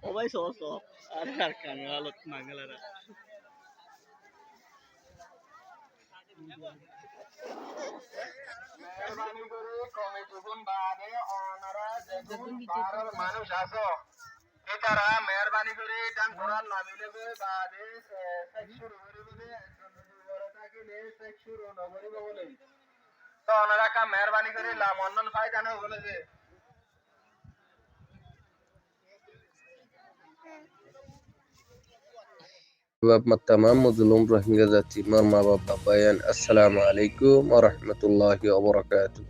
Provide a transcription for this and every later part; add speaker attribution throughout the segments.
Speaker 1: O भाई सौ सौ अरे यार खाने वालों मांगे ला रहा
Speaker 2: মেহরবানি করে কমিটিগুন বাদে ওনারা যেগুন পারার মানুষ আছো এটারা মেহরবানি করে টান করার নামিলে বাদে সেক শুরু করিবে একজন দুইবার থাকিলে সেক শুরু নকরিব বলে তো ওনারা কা মেহরবানি করে লামন্নন ফায়দা না বলে যে
Speaker 3: Sebab tamam mazlum Rohingya জাতি মার মা বাবা bayan assalamu alaikum wa rahmatullahi wa barakatuh.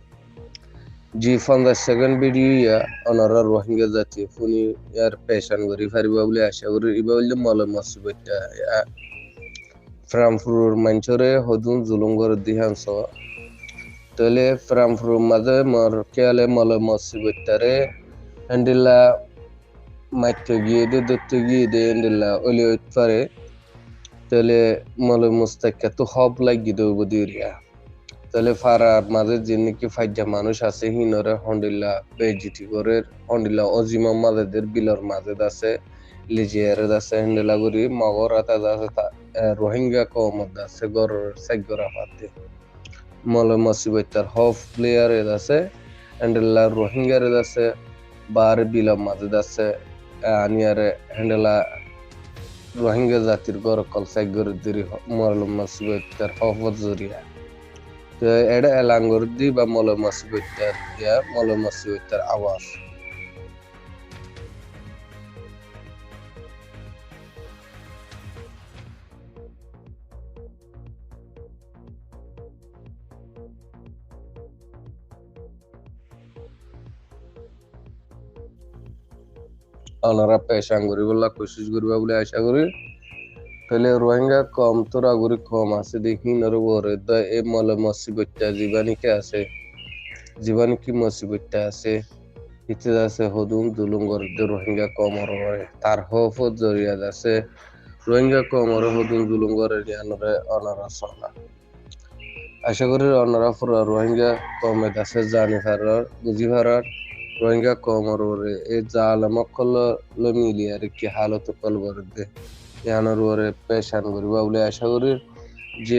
Speaker 3: Ji from the second video ya onara Rohingya জাতি funi yar পেশান গরি ফারিবা বলে আশা করি ইবা বলে মলে মসিবতটা ফ্রামফুর মঞ্চরে হদুন জুলুম করে দিহানস তলে ফ্রামফুর মাঝে মর কেলে মলে মসিবতটারে হ্যান্ডিলা মাইতে গিয়ে দত্ত গিয়ে দে হ্যান্ডিলা ওলি পারে তাহলে মলে মুস্তাকা তো হব লাগি দেব দিরিয়া তাহলে ফারার মাঝে যে নাকি ফাইজা মানুষ আছে হিনরে হন্ডিল্লা বেজিটি করে হন্ডিল্লা অজিমা মাঝেদের বিলর মাঝে আছে লিজিয়ারে আছে হন্ডিল্লা করি মগর আতা আছে রোহিঙ্গা কমত আছে গর সাইগরা ফাতে মলে মসিবতার হফ প্লেয়ার আছে হন্ডিল্লা রোহিঙ্গারে আছে বার বিলর মাঝে আছে আনিয়ারে হন্ডিল্লা রোহিঙ্গা জাতির গড় কলসাই গড় দিরি মরল মসিবতার হফত জরিয়া তো এটা এলাঙ্গর দি বা মল মসিবতার দিয়া মল মসিবতার আওয়াজ ওনারা পেশাং করি বললা কোশিশ করবা বলে আশা করি তাহলে রোহিঙ্গা কম তোরা গরি কম আছে দেখি নর বরে দ এ মলে মসিবতটা জীবানীকে আছে জীবানী কি মসিবতটা আছে ইতে আছে হদুম জুলুম করে রোহিঙ্গা কম হরে তার হফত জরিয়া আছে রোহিঙ্গা কম হরে হদুম জুলুম করে আনরে অনারা সলা আশা করি অনারা পুরা রোহিঙ্গা কমে আছে জানি ফারার বুঝি ফারার রোহিঙ্গা কম হরে এ জালামকল মিলিয়ার কি হালত কল বরদে ইয়ানোর ওরে পেশান করিবা বলে আশা করি যে